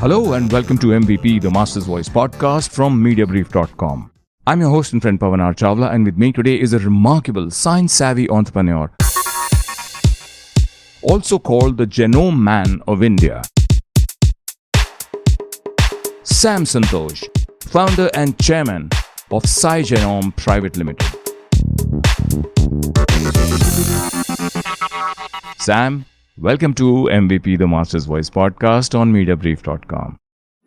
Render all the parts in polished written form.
Hello and welcome to MVP, the Master's Voice podcast from Mediabrief.com. I'm your host and friend Pavan Chawla, and with me today is a remarkable science-savvy entrepreneur, also called the Genome Man of India. Sam Santhosh, founder and chairman of SciGenom Private Limited. Sam, welcome to MVP, the Master's Voice podcast on Mediabrief.com.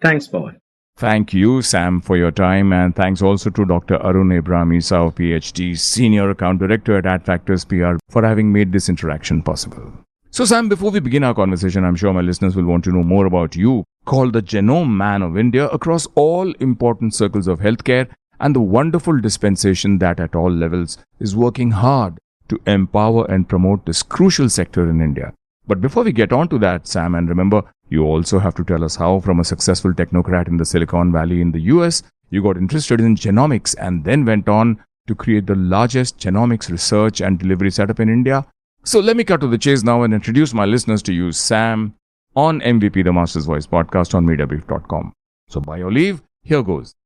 Thanks, Pavan. Thank you, Sam, for your time, and thanks also to Dr. Arun Abraham Isao, PhD, Senior Account Director at AdFactors PR, for having made this interaction possible. So, Sam, before we begin our conversation, I'm sure my listeners will want to know more about you, called the Genome Man of India, across all important circles of healthcare, and the wonderful dispensation that at all levels is working hard to empower and promote this crucial sector in India. But before we get on to that, Sam, and remember, you also have to tell us how, from a successful technocrat in the Silicon Valley in the US, you got interested in genomics and then went on to create the largest genomics research and delivery setup in India. So let me cut to the chase now and introduce my listeners to you, Sam, on MVP, the Master's Voice podcast on Mediabrief.com. So by your leave, here goes.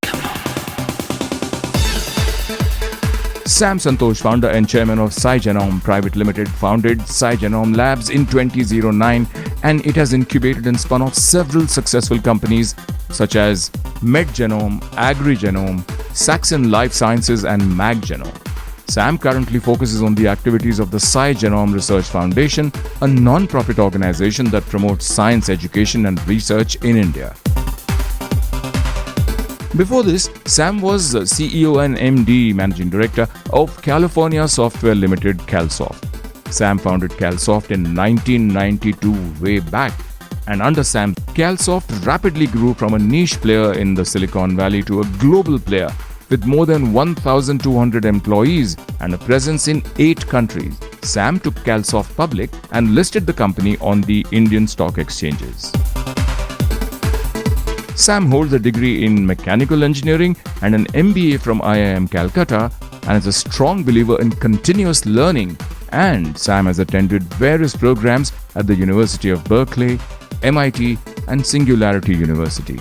Sam Santhosh, founder and chairman of SciGenom Private Limited, founded SciGenom Labs in 2009, and it has incubated and spun off several successful companies such as MedGenome, AgriGenome, Saxon Life Sciences, and MagGenome. Sam currently focuses on the activities of the SciGenom Research Foundation, a non-profit organization that promotes science education and research in India. Before this, Sam was CEO and MD, Managing Director of California Software Limited, CalSoft. Sam founded CalSoft in 1992, way back. And under Sam, CalSoft rapidly grew from a niche player in the Silicon Valley to a global player with more than 1,200 employees and a presence in 8 countries. Sam took CalSoft public and listed the company on the Indian stock exchanges. Sam holds a degree in mechanical engineering and an MBA from IIM Calcutta, and is a strong believer in continuous learning. And Sam has attended various programs at the University of Berkeley, MIT, and Singularity University.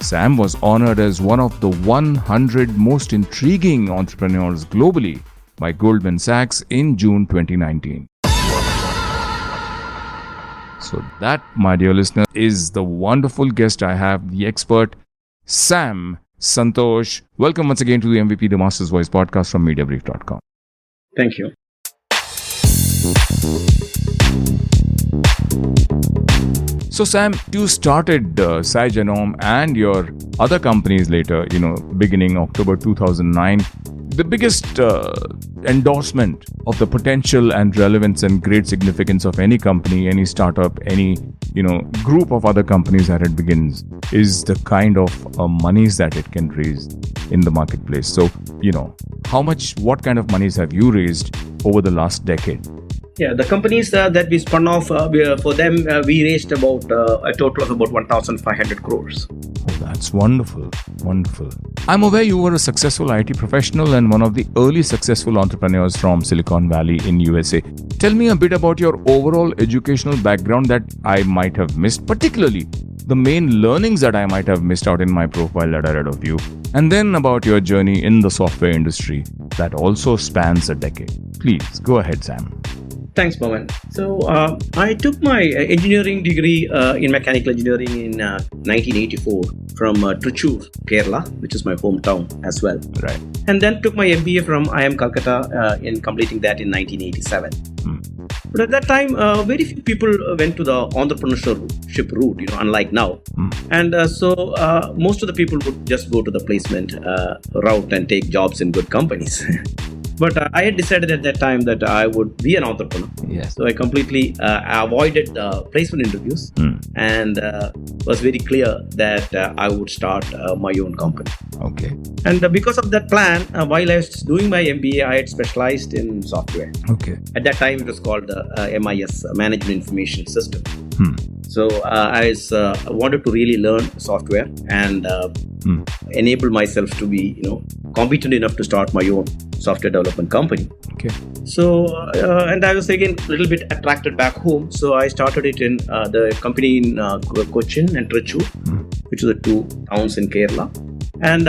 Sam was honored as one of the 100 most intriguing entrepreneurs globally by Goldman Sachs in June 2019. So that, my dear listener, is the wonderful guest I have, the expert, Sam Santhosh. Welcome once again to the MVP, the Master's Voice podcast from Mediabrief.com. Thank you. So Sam, you started SciGenom and your other companies later, beginning October 2009. The biggest endorsement of the potential and relevance and great significance of any company, any startup, any group of other companies that it begins is the kind of monies that it can raise in the marketplace. So, what kind of monies have you raised over the last decade? Yeah, the companies that we spun off, for them, we raised about a total of about 1,500 crores. Oh, that's wonderful. Wonderful. I'm aware you were a successful IT professional and one of the early successful entrepreneurs from Silicon Valley in USA. Tell me a bit about your overall educational background that I might have missed, particularly the main learnings that I might have missed out in my profile that I read of you, and then about your journey in the software industry that also spans a decade. Please, go ahead, Sam. Thanks, Pavan. So, I took my engineering degree in mechanical engineering in 1984 from Trichy, Kerala, which is my hometown as well. Right. And then took my MBA from IIM Calcutta in completing that in 1987. But at that time, very few people went to the entrepreneurship route, unlike now. And so most of the people would just go to the placement route and take jobs in good companies. But I had decided at that time that I would be an entrepreneur. Yes. So I completely avoided placement interviews and was very clear that I would start my own company. Okay. And because of that plan, while I was doing my MBA, I had specialized in software. Okay. At that time, it was called MIS, Management Information System. So I wanted to really learn software and enable myself to be, competent enough to start my own software development company. Okay. So, and I was again a little bit attracted back home. So I started it in the company in Cochin and Trichy, which are the two towns in Kerala. And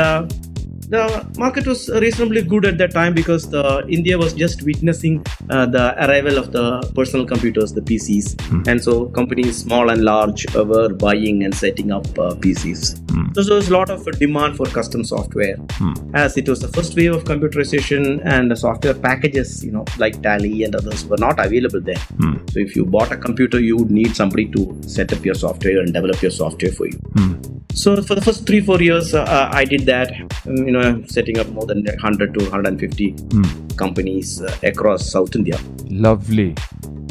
the market was reasonably good at that time because India was just witnessing the arrival of the personal computers, the PCs. And so companies small and large were buying and setting up PCs. So there was a lot of demand for custom software, as it was the first wave of computerization, and the software packages, like Tally and others, were not available then. So if you bought a computer, you would need somebody to set up your software and develop your software for you. So for the first 3-4 years, I did that, setting up more than 100 to 150 companies across South India. Lovely.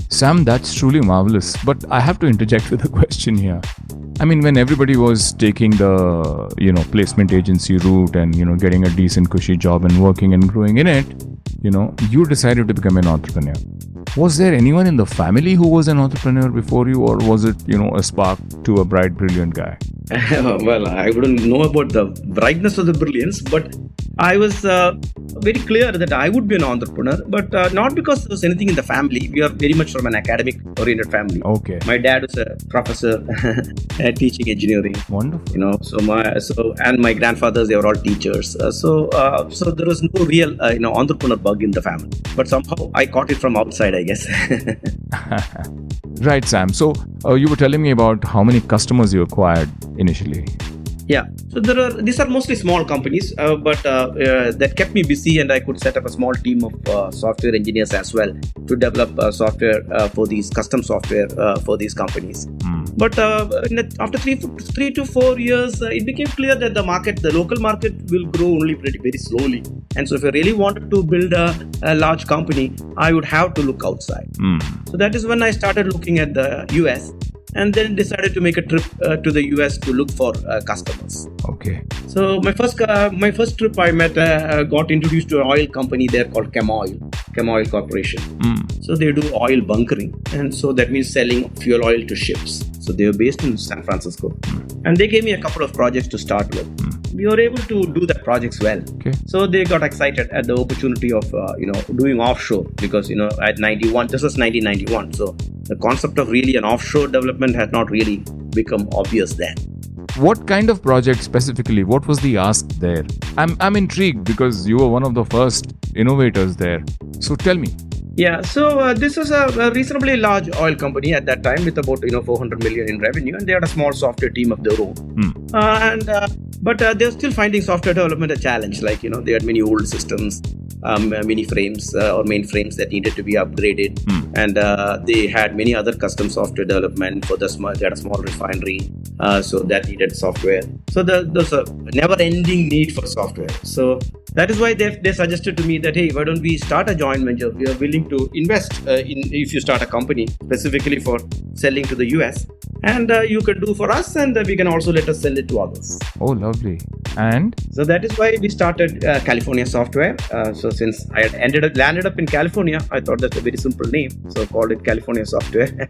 Sam, that's truly marvelous. But I have to interject with a question here. I mean, when everybody was taking the, placement agency route and, getting a decent cushy job and working and growing in it, you decided to become an entrepreneur. Was there anyone in the family who was an entrepreneur before you, or was it, a spark to a bright, brilliant guy? Well, I wouldn't know about the brightness of the brilliance, but I was very clear that I would be an entrepreneur, but not because there was anything in the family. We are very much from an academic-oriented family. Okay. My dad was a professor teaching engineering. Wonderful. And my grandfathers, they were all teachers. So there was no real entrepreneur bug in the family. But somehow I caught it from outside, I guess. Right, Sam. So you were telling me about how many customers you acquired initially. Yeah, so these are mostly small companies, but that kept me busy, and I could set up a small team of software engineers as well to develop software for these custom software for these companies. But after 3 to 4 years, it became clear that the local market will grow only very slowly. And so if I really wanted to build a large company, I would have to look outside. So that is when I started looking at the US. And then decided to make a trip to the US to look for customers. Okay. So my first trip, I got introduced to an oil company there called Chem Oil Corporation. So they do oil bunkering, and so that means selling fuel oil to ships. So they were based in San Francisco, and they gave me a couple of projects to start with. We were able to do the projects well. Okay. So they got excited at the opportunity of doing offshore, because at 91, this was 1991. So the concept of really an offshore development had not really become obvious then. What kind of project specifically? What was the ask there? I'm intrigued because you were one of the first innovators there. So tell me. Yeah, so this was a reasonably large oil company at that time with about 400 million in revenue, and they had a small software team of their own. But they were still finding software development a challenge. Like they had many old systems, mini frames or mainframes that needed to be upgraded, and they had many other custom software development for they had a small refinery, so that needed software. So there's a never-ending need for software. So that is why they suggested to me that, hey, why don't we start a joint venture? We are willing to invest if you start a company specifically for selling to the US, and you can do for us, and we can also let us sell it to others. Oh, lovely. And so that is why we started California Software. So since I had landed up in California, I thought that's a very simple name, so called it California Software.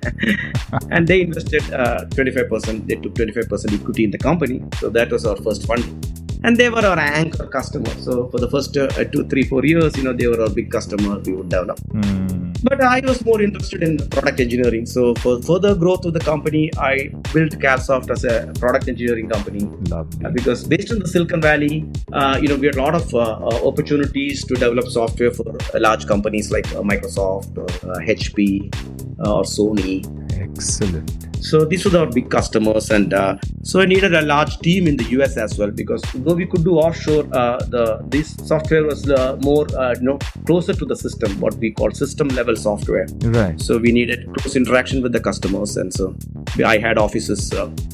And they invested 25%. They took 25% equity in the company. So that was our first funding. And they were our anchor customer. So for the first 2, 3, 4 years, they were our big customer we would develop. But I was more interested in product engineering. So for further growth of the company, I built CalSoft as a product engineering company. Because based on the Silicon Valley, we had a lot of opportunities to develop software for large companies like Microsoft or HP or Sony. Excellent. So these were our big customers, and so I needed a large team in the US as well, because though we could do offshore, this software was more closer to the system, what we call system level software. Right. So we needed close interaction with the customers, and so I had offices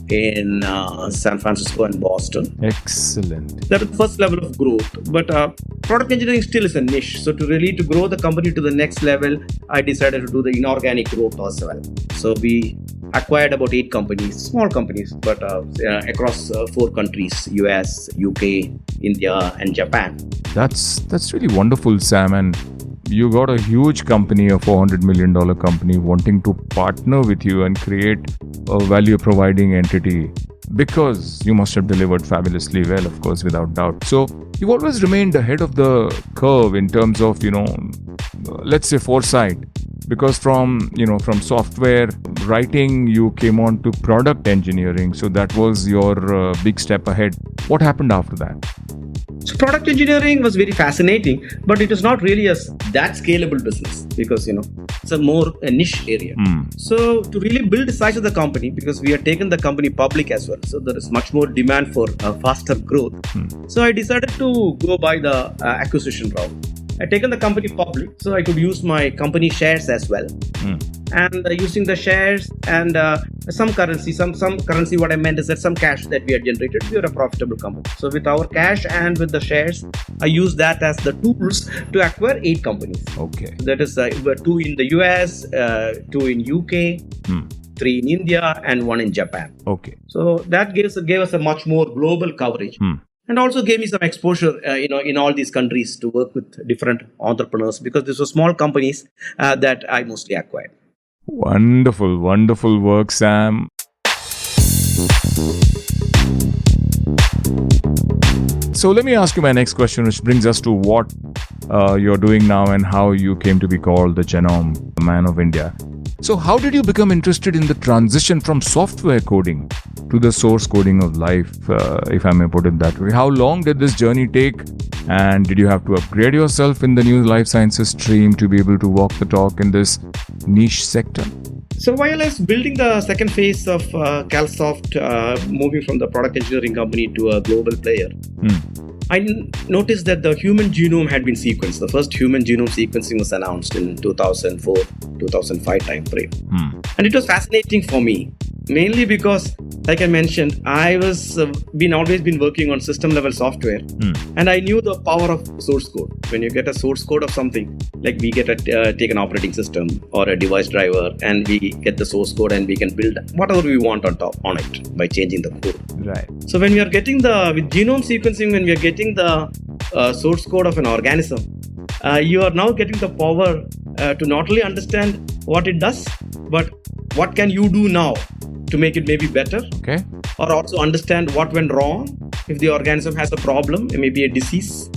in San Francisco and Boston. Excellent. That was the first level of growth, but product engineering still is a niche. So to grow the company to the next level, I decided to do the inorganic growth as well. So we acquired about 8 companies, small companies, but across 4 countries: US, UK, India, and Japan. That's really wonderful, Sam. And you got a huge company, a $400 million company, wanting to partner with you and create a value-providing entity, because you must have delivered fabulously well, of course, without doubt. So you've always remained ahead of the curve in terms of, let's say, foresight? Because from software writing, you came on to product engineering. So that was your big step ahead. What happened after that? So product engineering was very fascinating, but it is not really that scalable business because it's a niche area. So to really build the size of the company, because we had taken the company public as well, so there is much more demand for faster growth. So I decided to go by the acquisition route. I taken the company public, so I could use my company shares as well. And using the shares and some currency, what I meant is that some cash that we had generated, we are a profitable company. So with our cash and with the shares, I use that as the tools to acquire 8 companies. Okay. That is 2 in the US, 2 in UK, 3 in India, and 1 in Japan. Okay. So that gave us a much more global coverage. And also gave me some exposure, in all these countries to work with different entrepreneurs, because these were small companies that I mostly acquired. Wonderful, wonderful work, Sam. So let me ask you my next question, which brings us to what you're doing now and how you came to be called the Genome Man of India. So how did you become interested in the transition from software coding to the source coding of life, if I may put it that way? How long did this journey take? And did you have to upgrade yourself in the new life sciences stream to be able to walk the talk in this niche sector? So while I was building the second phase of CalSoft, moving from the product engineering company to a global player, I noticed that the human genome had been sequenced. The first human genome sequencing was announced in 2004-2005 time frame. And it was fascinating for me, mainly because, like I mentioned, I was always been working on system level software, and I knew the power of source code. When you get a source code of something, like we get take an operating system or a device driver, and we get the source code, and we can build whatever we want on it by changing the code. Right. So when we are getting with genome sequencing, when we are getting the source code of an organism, you are now getting the power to not only understand what it does, but what can you do now to make it maybe better. Okay. Or also understand what went wrong. If the organism has a problem, it may be a disease,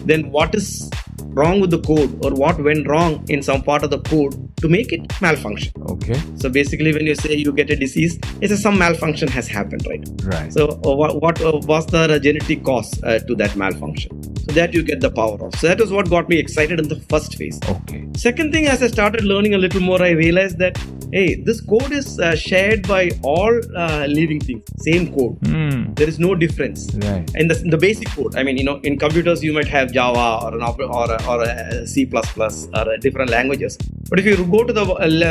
then what is wrong with the code, or what went wrong in some part of the code to make it malfunction. Okay. So basically, when you say you get a disease, it's some malfunction has happened, right? Right. So what was the genetic cause to that malfunction? So that you get the power of. So that was what got me excited in the first phase. Okay. Second thing, as I started learning a little more, I realized that, hey, this code is shared by all living things. Same code. There is no difference. Right. In the basic code. I mean, in computers you might have Java or a C++ or different languages. But if you go to the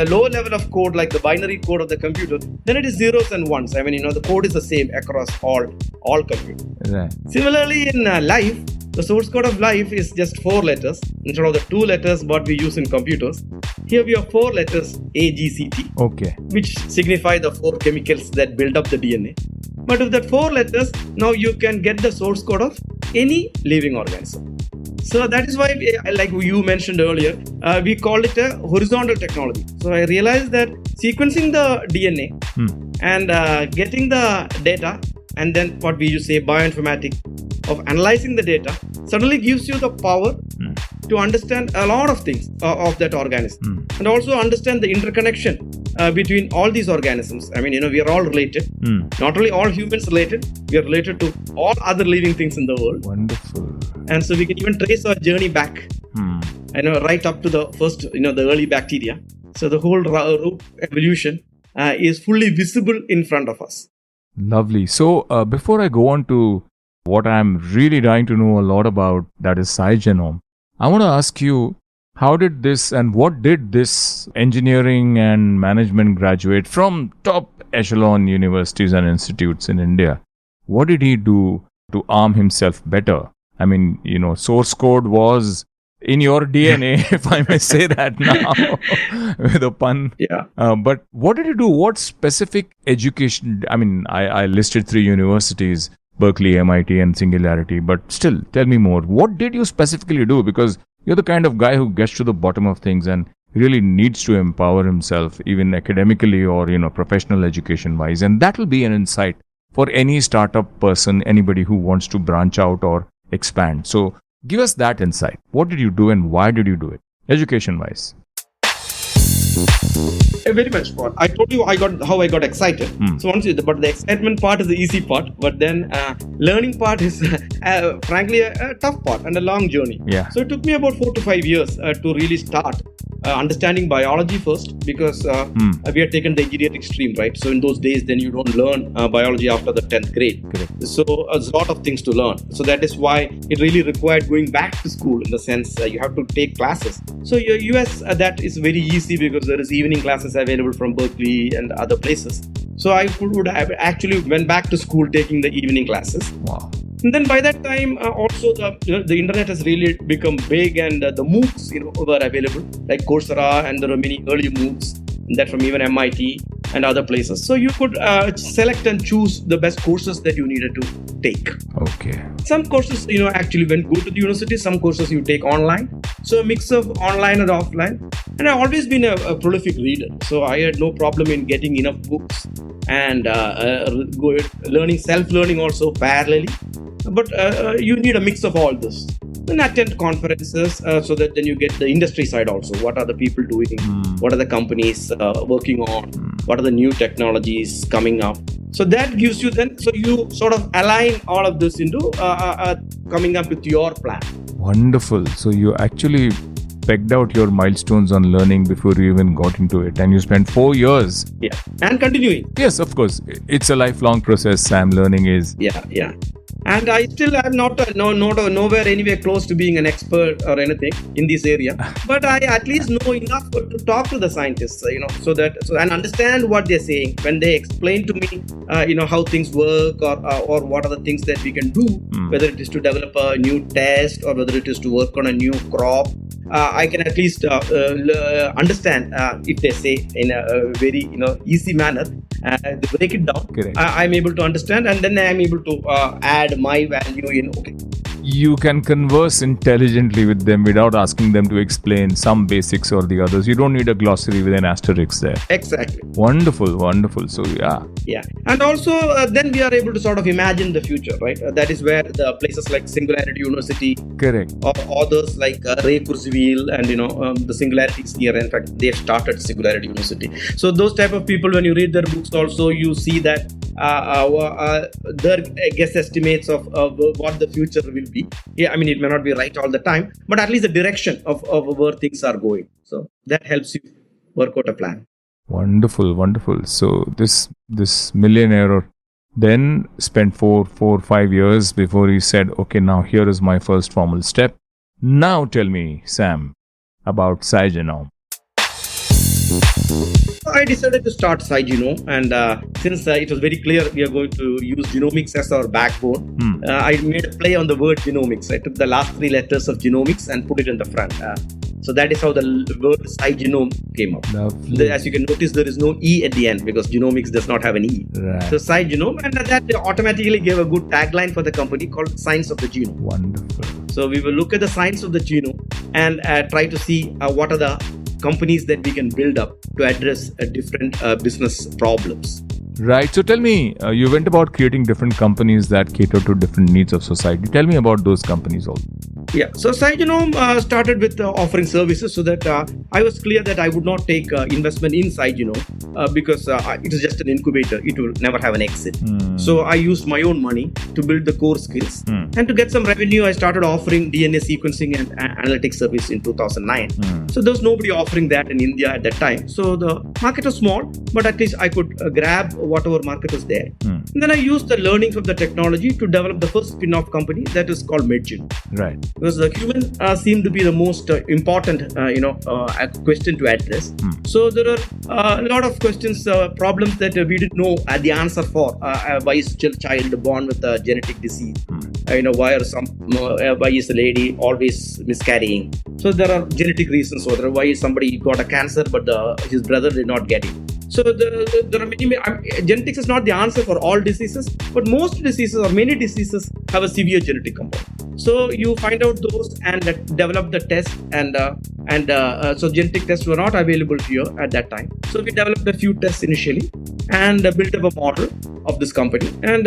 lower level of code, like the binary code of the computer, then it is zeros and ones. I mean, the code is the same across all computers. Right. Similarly, in life, the source code of life is just 4 letters instead of the 2 letters what we use in computers. Here we have 4 letters, A, G, C, T, Okay. which signify the 4 chemicals that build up the DNA. But with that 4 letters, now you can get the source code of any living organism. So that is why, like you mentioned earlier, we call it a horizontal technology. So I realized that sequencing the DNA and getting the data, and then what we use say bioinformatics, of analyzing the data, suddenly gives you the power to understand a lot of things of that organism, and also understand the interconnection between all these organisms. I mean, we are all related. Not only all humans related, we are related to all other living things in the world. Wonderful. And so we can even trace our journey back, right up to the first, the early bacteria. So the whole root evolution is fully visible in front of us. Lovely. So before I go on to what I'm really dying to know a lot about, that is SciGenom, I want to ask you, how did this and what did this engineering and management graduate from top echelon universities and institutes in India? What did he do to arm himself better? I mean, source code was in your DNA, if I may say that now, with a pun. Yeah. But what did you do? What specific education? I mean, I listed 3 universities, Berkeley, MIT, and Singularity. But still, tell me more. What did you specifically do? Because you're the kind of guy who gets to the bottom of things and really needs to empower himself, even academically or, professional education-wise. And that will be an insight for any startup person, anybody who wants to branch out or expand. So give us that insight. What did you do and why did you do it? education-wise? Very much fun. I told you how I got excited. So but the excitement part is the easy part, but then learning part is frankly a tough part and a long journey. Yeah. So it took me about 4 to 5 years to really start understanding biology first, because we had taken the engineering stream, right? So in those days, then you don't learn biology after the 10th grade. Correct. So there's a lot of things to learn. So that is why it really required going back to school, in the sense you have to take classes. So your US, that is very easy because there is evening classes available from Berkeley and other places. So I would have actually went back to school taking the evening classes. Wow. And then by that time, also the internet has really become big, and the MOOCs, were available, like Coursera, and there are many early MOOCs that from even MIT and other places. So you could select and choose the best courses that you needed to take. Okay. Some courses, actually go to the university. Some courses you take online. So a mix of online and offline. And I've always been a prolific reader. So I had no problem in getting enough books and learning, self-learning also parallelly. But you need a mix of all this. Then attend conferences so that then you get the industry side also. What are the people doing? What are the companies working on? What are the new technologies coming up? So that gives you then, so you sort of align all of this into coming up with your plan. Wonderful. So you actually pegged out your milestones on learning before you even got into it, and you spent 4 years. Yeah, and continuing. Yes, of course. It's a lifelong process, Sam. Learning is. Yeah. And I still am not nowhere anywhere close to being an expert or anything in this area. But I at least know enough to talk to the scientists, so and understand what they're saying when they explain to me, how things work or what are the things that we can do, whether it is to develop a new test or whether it is to work on a new crop. I can at least understand if they say in a very easy manner, break it down. I'm able to understand, and then I'm able to add my value in. Okay. You can converse intelligently with them without asking them to explain some basics or the others. You don't need a glossary with an asterisk there. Exactly. Wonderful. So yeah, and also then we are able to sort of imagine the future, right? That is where the places like Singularity University, correct, or others like Ray Kurzweil and the Singularities here. In fact, they've started Singularity University. So those type of people, when you read their books, also you see that their guess estimates of what the future will be. Yeah, I mean, it may not be right all the time, but at least the direction of where things are going. So that helps you work out a plan. Wonderful. So this millionaire then spent 4-5 years before he said, okay, now here is my first formal step. Now tell me, Sam, about SciGenom. I decided to start SciGenom, and since it was very clear we are going to use genomics as our backbone, I made a play on the word genomics. I took the last 3 letters of genomics and put it in the front. So that is how the word SciGenom came up. As you can notice, there is no E at the end because genomics does not have an E. Right. So SciGenom, and that automatically gave a good tagline for the company called Science of the Genome. Wonderful. So we will look at the science of the genome and try to see what are the companies that we can build up to address different business problems. Right. So tell me, you went about creating different companies that cater to different needs of society. Tell me about those companies also. Yeah. So SciGenom started with offering services so that I was clear that I would not take investment in SciGenom because it is just an incubator. It will never have an exit. So I used my own money to build the core skills. And to get some revenue, I started offering DNA sequencing and analytics service in 2009. So there was nobody offering that in India at that time. So the market was small, but at least I could grab whatever market was there. And then I used the learnings of the technology to develop the first spin-off company that is called Medgen. Right. Because the human seemed to be the most important, question to address. So there are a lot of questions, problems that we didn't know the answer for. Why is a child born with a genetic disease? Why is a lady always miscarrying? So there are genetic reasons. So why is somebody got a cancer but his brother did not get it? So there are many. Genetics is not the answer for all diseases, but most diseases or many diseases have a severe genetic component. So you find out those and develop the test, and so genetic tests were not available here at that time. So we developed a few tests initially and built up a model of this company, and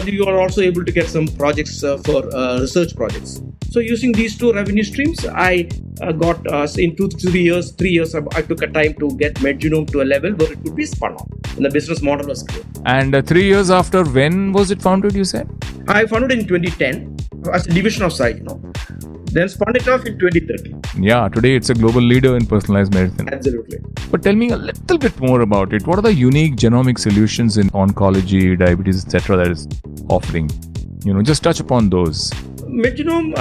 you are also able to get some projects for research projects. So using these 2 revenue streams, I got in 2 to 3 years, 3 years, I took a time to get Genome to a level where it could be spun off. And the business model was clear. And 3 years after, when was it founded, you said? I founded in 2010 as a division of SciGenom. Then spun it off in 2013. Yeah, today it's a global leader in personalized medicine. Absolutely. But tell me a little bit more about it. What are the unique genomic solutions in oncology, diabetes, etc. that is offering? Just touch upon those. Genome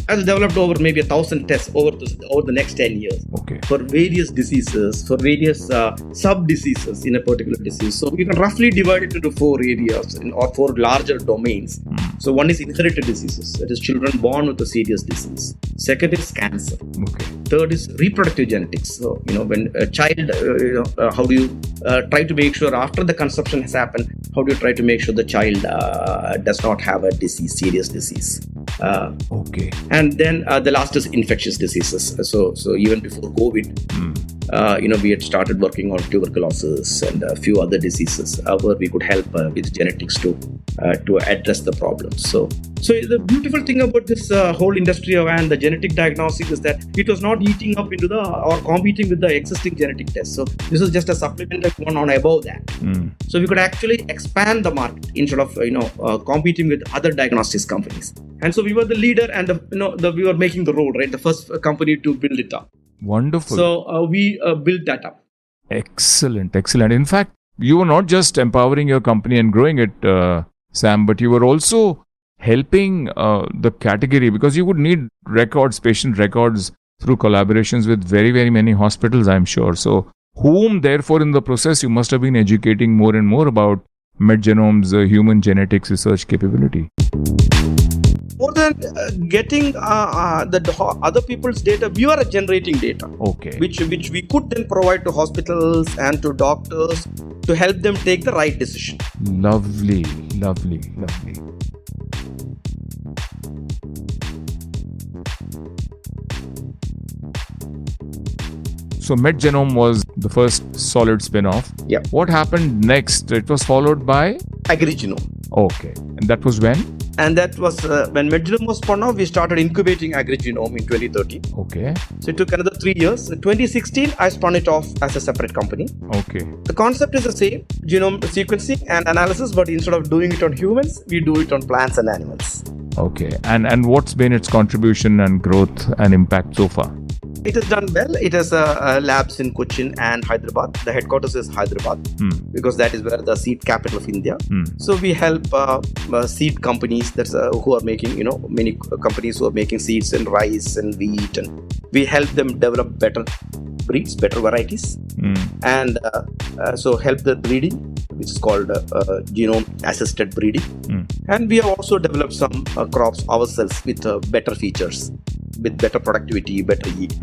has developed over maybe 1,000 tests over the next 10 years. Okay. For various diseases, for various sub-diseases in a particular disease. So you can roughly divide it into 4 areas or 4 larger domains. So one is inherited diseases, that is children born with a serious disease. Second is cancer. Okay. Third is reproductive genetics. So, when a child, how do you try to make sure after the conception has happened, how do you try to make sure the child does not have a disease, serious disease? Okay. And then the last is infectious diseases. So even before COVID, we had started working on tuberculosis and a few other diseases where we could help with genetics to address the problems. So the beautiful thing about this whole industry and the genetic diagnostic is that it was not eating up into or competing with the existing genetic tests. So this was just a supplementary one on above that. So we could actually expand the market instead of competing with other diagnostics companies. And so we were the leader, and we were making the road, right? The first company to build it up. Wonderful. So we built that up. Excellent. In fact, you were not just empowering your company and growing it, Sam, but you were also helping the category, because you would need patient records through collaborations with very, very many hospitals, I'm sure. So whom, therefore, in the process, you must have been educating more and more about Medgenome's human genetics research capability. More than getting the other people's data, we were generating data. Okay. Which we could then provide to hospitals and to doctors to help them take the right decision. Lovely. So Medgenome was the first solid spin-off. Yeah. What happened next? It was followed by? AgriGenome. Okay. And that was when? And that was when Medgenome was spun off, we started incubating AgriGenome in 2013. Okay. So it took another 3 years. In 2016, I spun it off as a separate company. Okay. The concept is the same, genome sequencing and analysis, but instead of doing it on humans, we do it on plants and animals. Okay. And what's been its contribution and growth and impact so far? It has done well. It has labs in Cochin and Hyderabad. The headquarters is Hyderabad because that is where the seed capital of India. So we help seed companies who are making, many companies who are making seeds and rice and wheat, and we help them develop better breeds, better varieties, and so help the breeding, which is called genome assisted breeding. And we have also developed some crops ourselves with better features, with better productivity, better yield.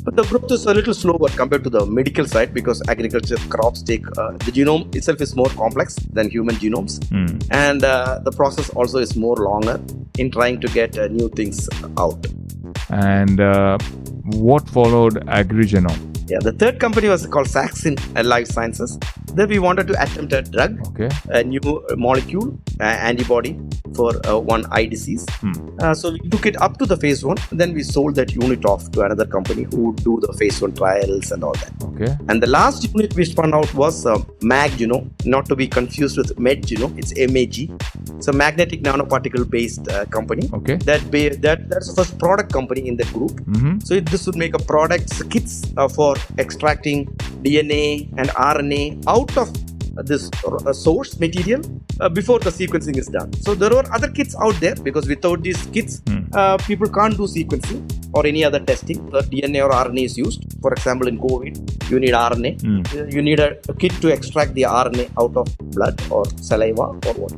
But the growth is a little slower compared to the medical side, because agriculture crops take the genome itself is more complex than human genomes, and the process also is more longer in trying to get new things out. And what followed AgriGenome? Yeah, the third company was called Saxon Life Sciences. There we wanted to attempt a drug, a new molecule, antibody for one eye disease. So we took it up to the phase 1. Then we sold that unit off to another company who would do the phase 1 trials and all that. Okay. And the last unit we spun out was MagGenome, not to be confused with Medgenome. It's MAG. It's a magnetic nanoparticle based company. Okay. That's the first product company in the group. So this would make a products kits for extracting DNA and RNA out of this source material before the sequencing is done. So there were other kits out there, because without these kits, people can't do sequencing or any other testing. The DNA or RNA is used. For example, in COVID, you need RNA. You need a kit to extract the RNA out of blood or saliva or what.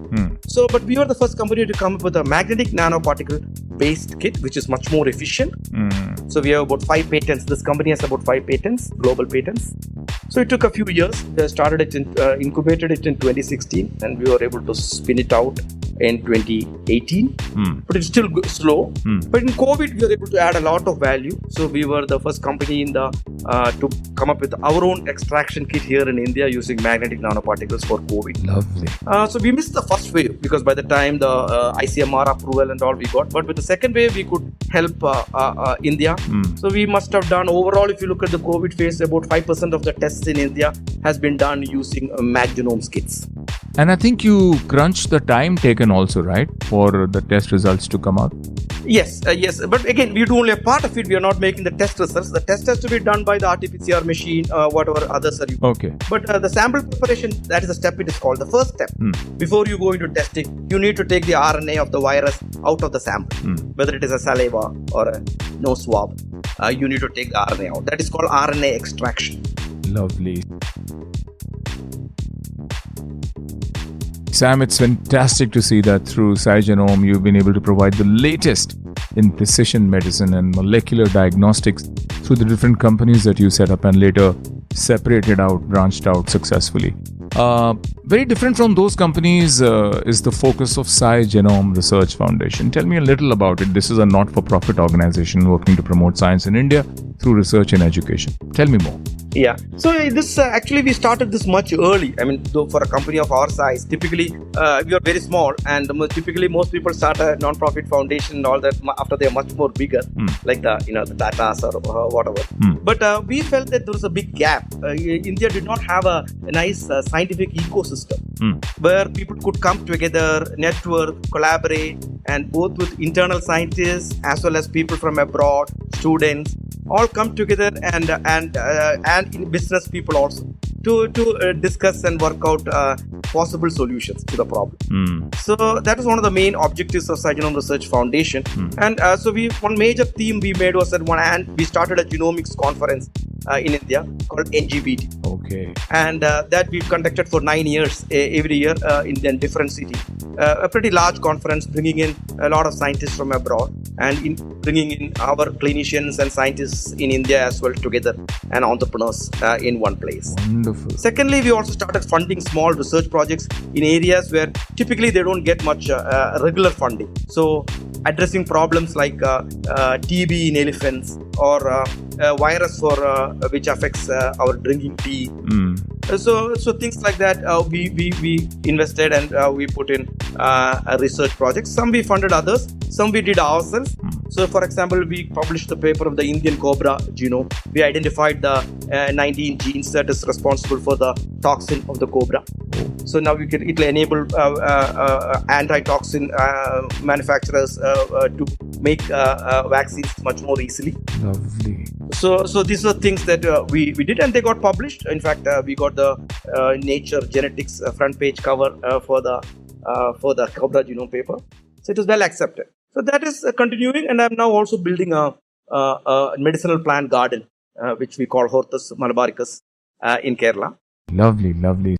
So, but we were the first company to come up with a magnetic nanoparticle based kit, which is much more efficient. So we have about 5 patents. This company has about 5 patents, global patents. So it took a few years. They started it incubated it in 2016, and we were able to spin it out in 2018. But it's still slow. But in COVID, we were able to add a lot of value. So we were the first company in the to come up with our own extraction kit here in India using magnetic nanoparticles for COVID. Lovely. So we missed the first wave because by the time the ICMR approval and all we got, but with the second wave we could help India. So we must have done overall, if you look at the COVID phase, about 5% of the tests in India has been done using Genome kits. And I think you crunched the time taken also, right, for the test results to come out? Yes. But again, we do only a part of it. We are not making the test results. The test has to be done by the RT-PCR machine, whatever others are using. Okay. But the sample preparation, that is the step it is called. The first step, before you go into testing, you need to take the RNA of the virus out of the sample. Whether it is a saliva or a nose swab, you need to take the RNA out. That is called RNA extraction. Lovely. Sam, it's fantastic to see that through SciGenom you've been able to provide the latest in precision medicine and molecular diagnostics through the different companies that you set up and later branched out successfully. Very different from those companies is the focus of SciGenom Research Foundation. Tell me a little about it. This is a not-for-profit organization working to promote science in India through research and education. Tell me more. Yeah. So this actually we started this much early. I mean, though for a company of our size, typically we are very small, and typically most people start a non-profit foundation and all that after they are much more bigger, like the the Tatas or whatever. But we felt that there was a big gap. India did not have a nice scientific ecosystem where people could come together, network, collaborate, and both with internal scientists as well as people from abroad, students, all come together and in business people also to discuss and work out possible solutions to the problem. So that was one of the main objectives of SciGenom Research Foundation. And so one major theme we made was that we started a genomics conference in India called NGBT. Okay. And that we've conducted for 9 years every year in different cities. A pretty large conference bringing in a lot of scientists from abroad and bringing in our clinicians and scientists in India as well together and entrepreneurs in one place. Wonderful. Secondly, we also started funding small research projects in areas where typically they don't get much regular funding. So addressing problems like TB in elephants or virus which affects our drinking tea. So things like that we invested and we put in research projects. Some we funded, others some we did ourselves. So for example, we published the paper of the Indian cobra genome. We identified the 19 genes that is responsible for the toxin of the cobra. So now it will enable antitoxin manufacturers to make vaccines much more easily. Lovely. So these are things that we did, and they got published. In fact, we got the Nature Genetics front page cover for the cobra genome paper. So it was well accepted. So that is continuing, and I'm now also building a medicinal plant garden, which we call Hortus malabaricus in Kerala. Lovely, lovely.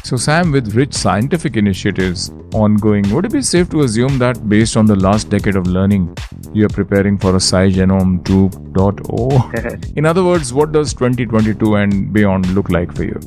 So Sam, with rich scientific initiatives ongoing, would it be safe to assume that based on the last decade of learning, you're preparing for a SciGenom 2.0? In other words, what does 2022 and beyond look like for you?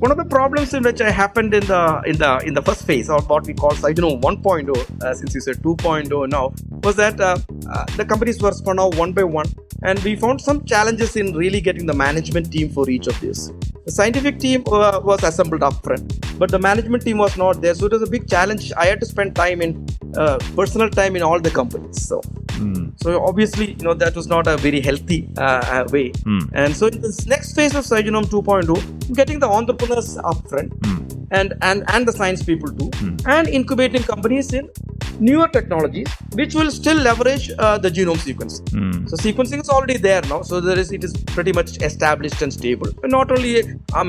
One of the problems in which I happened in the first phase, or what we call SciGenom 1.0, since you said 2.0 now, was that the companies were spun out one by one, and we found some challenges in really getting the management team for each of these. The scientific team was assembled up front, but the management team was not there, so it was a big challenge. I had to spend personal time in all the companies. So obviously, that was not a very healthy way. And so in this next phase of SciGenom 2.0, getting the entrepreneurs up front and the science people too, and incubating companies in newer technologies which will still leverage the genome sequence. So sequencing is already there now, so it is pretty much established and stable. And not only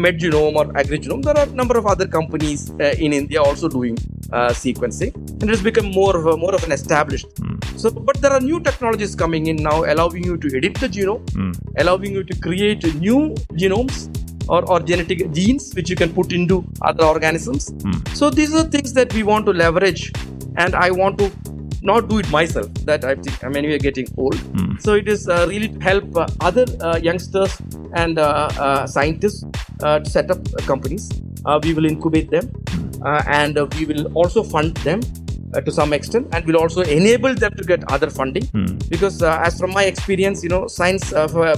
MedGenome or AgriGenome, there are a number of other companies in India also doing sequencing, and it has become more of an established. So, but there are new technologies coming in now, allowing you to edit the genome, allowing you to create new genomes or genetic genes which you can put into other organisms. So these are things that we want to leverage, and I want to not do it myself. That I think I'm anyway getting old. So it is really to help other youngsters and scientists to set up companies. We will incubate them, and we will also fund them. to some extent, and will also enable them to get other funding. Because as from my experience, science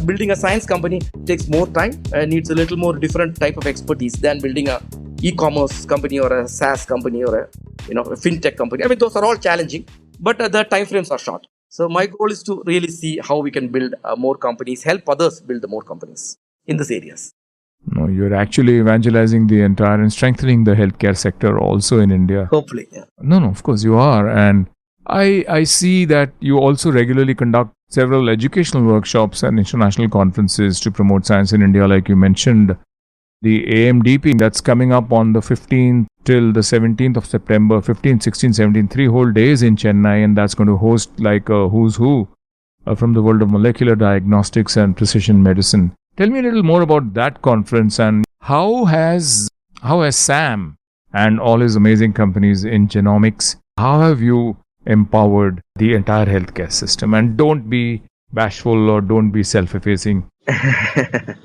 building a science company takes more time, needs a little more different type of expertise than building a e-commerce company or a SaaS company or a fintech company. I mean, those are all challenging, but the time frames are short. So my goal is to really see how we can build more companies, help others build the more companies in these areas. No, you're actually evangelizing the entire and strengthening the healthcare sector also in India. Hopefully, yeah. No, of course you are. And I see that you also regularly conduct several educational workshops and international conferences to promote science in India, like you mentioned. The AMDP that's coming up on the 15th till the 17th of September, 15, 16, 17, 3 whole days in Chennai, and that's going to host like a who's who from the world of molecular diagnostics and precision medicine. Tell me a little more about that conference, and how has Sam and all his amazing companies in genomics, how have you empowered the entire healthcare system? And don't be bashful or don't be self-effacing.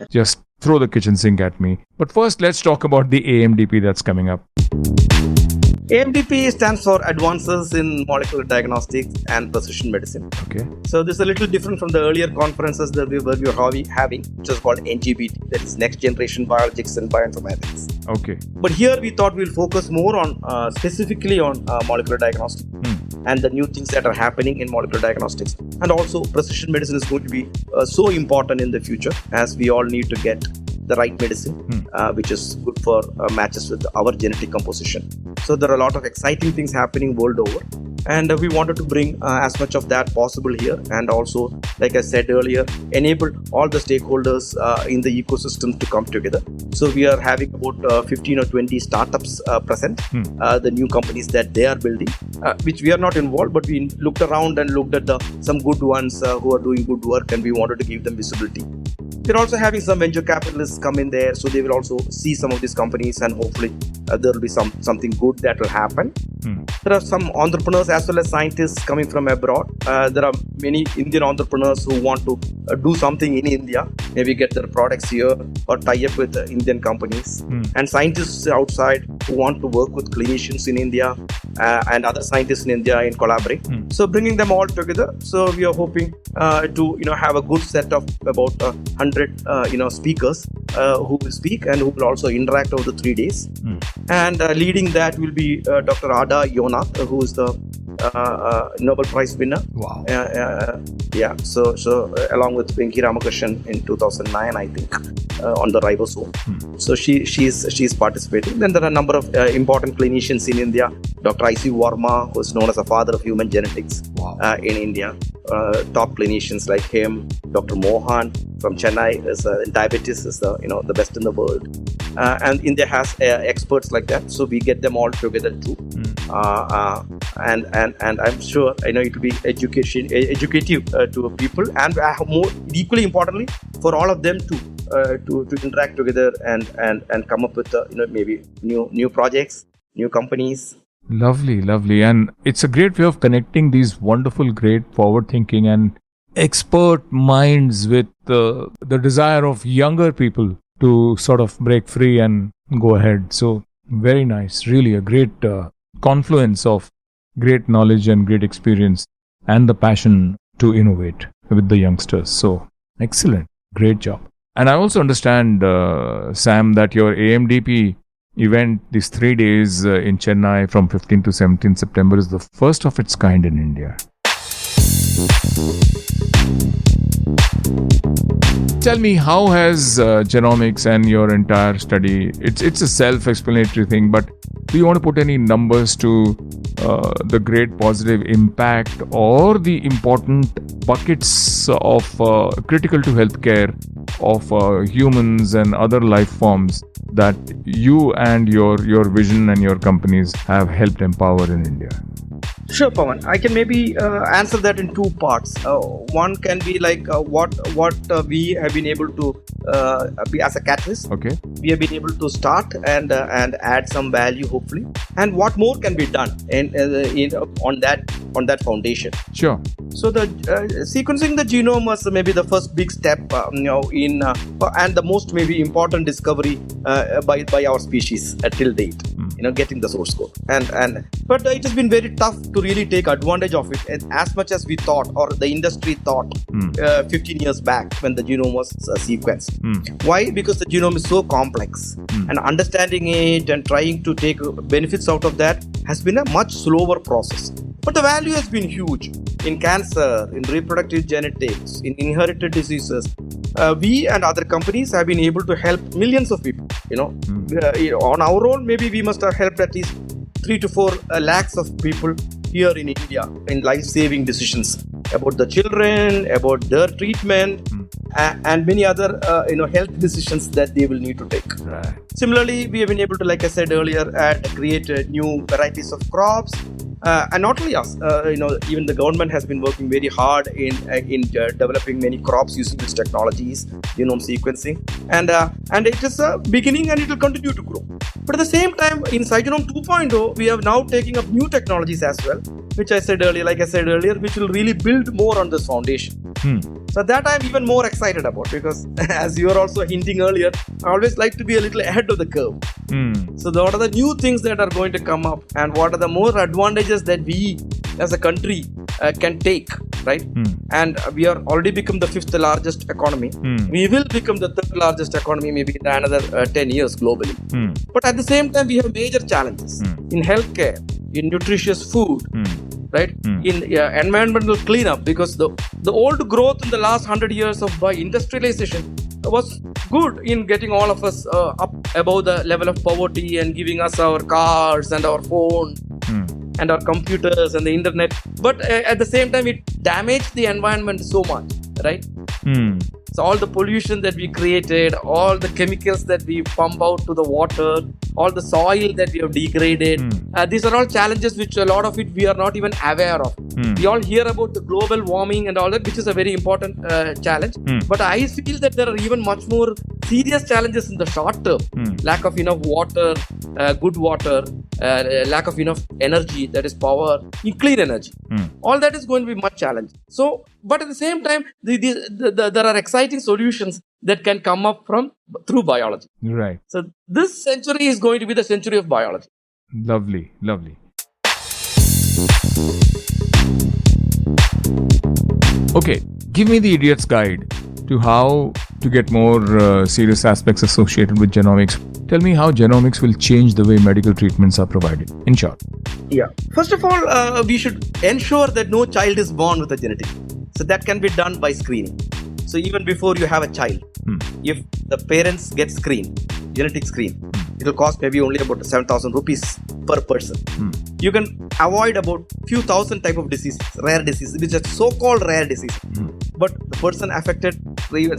Just throw the kitchen sink at me. But first, let's talk about the AMDP that's coming up. AMDP stands for Advances in Molecular Diagnostics and Precision Medicine. Okay. So this is a little different from the earlier conferences that we were having, which is called NGBT, that is Next Generation Biologics and Bioinformatics. Okay. But here we thought we'll focus more on specifically on molecular diagnostics and the new things that are happening in molecular diagnostics. And also precision medicine is going to be so important in the future, as we all need to get the right medicine, which is good for matches with our genetic composition. So there are a lot of exciting things happening world over, and we wanted to bring as much of that possible here, and also, like I said earlier, enable all the stakeholders in the ecosystem to come together. So we are having about 15 or 20 startups present, the new companies that they are building, which we are not involved, but we looked around and looked at some good ones who are doing good work, and we wanted to give them visibility. They're also having some venture capitalists come in there, so they will also see some of these companies, and hopefully there will be something good that will happen. There are some entrepreneurs as well as scientists coming from abroad. There are many Indian entrepreneurs who want to do something in India, maybe get their products here or tie up with Indian companies. And scientists outside who want to work with clinicians in India and other scientists in India and collaborate. So bringing them all together. So we are hoping to have a good set of about 100 speakers who will speak and who will also interact over the 3 days. And leading that will be Dr. Ada Yonath, who is the Nobel Prize winner. Wow. So along with Venki Ramakrishnan in 2009, I think, on the ribosome. So she's participating. Then there are a number of important clinicians in India. Dr. I.C. Verma, who is known as the father of human genetics in India. Top clinicians like him. Dr. Mohan from Chennai is diabetes is the best in the world. And India has experts like that, so we get them all together too. And I'm sure it will be educative to people, and more equally importantly for all of them to interact together and come up with maybe new projects, new companies. Lovely. And it's a great way of connecting these wonderful, great forward-thinking and expert minds with the desire of younger people to sort of break free and go ahead. So very nice. Really a great confluence of great knowledge and great experience and the passion to innovate with the youngsters. So excellent. Great job. And I also understand, Sam, that your AMDP event, these 3 days in Chennai from 15 to 17 September is the first of its kind in India. Tell me, how has genomics and your entire study, it's a self-explanatory thing, but do you want to put any numbers to the great positive impact or the important buckets of critical to healthcare of humans and other life forms that you and your vision and your companies have helped empower in India? Sure, Pavan. I can maybe answer that in two parts. One can be like what we have been able to be as a catalyst. Okay. We have been able to start and add some value, hopefully. And what more can be done on that foundation? Sure. So the sequencing the genome was maybe the first big step, and the most maybe important discovery by our species till date. getting the source code. But it has been very tough to really take advantage of it as much as we thought, or the industry thought 15 years back when the genome was sequenced. Why? Because the genome is so complex, and understanding it and trying to take benefits out of that has been a much slower process. But the value has been huge in cancer, in reproductive genetics, in inherited diseases. We and other companies have been able to help millions of people. On our own, maybe we must have helped at least 3 to 4 lakhs of people here in India in life-saving decisions about the children, about their treatment, and many other health decisions that they will need to take. Right. Similarly, we have been able to, like I said earlier, create new varieties of crops. And not only us, even the government has been working very hard in developing many crops using these technologies, genome sequencing, and it is a beginning and it will continue to grow. But at the same time, in SciGenom 2.0, we are now taking up new technologies as well, which I said earlier, which will really build more on this foundation. So that I'm even more excited about, because as you were also hinting earlier, I always like to be a little ahead of the curve. So what are the new things that are going to come up, and what are the more advantages that we as a country can take, right? And we are already become the 5th largest economy. We will become the 3rd largest economy maybe in another 10 years globally. But at the same time, we have major challenges in healthcare, in nutritious food, right? In environmental cleanup, because the old growth in the last 100 years by industrialization was good in getting all of us up above the level of poverty and giving us our cars and our phone and our computers and the internet. But at the same time, it damaged the environment so much, right? So all the pollution that we created, all the chemicals that we pump out to the water, all the soil that we have degraded, these are all challenges which a lot of it we are not even aware of. We all hear about the global warming and all that, which is a very important challenge. But I feel that there are even much more serious challenges in the short term. Lack of enough water, good water, lack of enough energy, that is power, clean energy. All that is going to be much challenging. So, but at the same time, there are exciting solutions that can come up through biology. Right. So this century is going to be the century of biology. Lovely. Okay, give me the idiot's guide to how to get more serious aspects associated with genomics. Tell me how genomics will change the way medical treatments are provided, in short. Yeah. First of all, we should ensure that no child is born with a genetic. So that can be done by screening. So even before you have a child, if the parents get screened, genetic screen, it will cost maybe only about 7,000 rupees per person. You can avoid about few thousand type of diseases, rare diseases, which are so-called rare diseases. But the person affected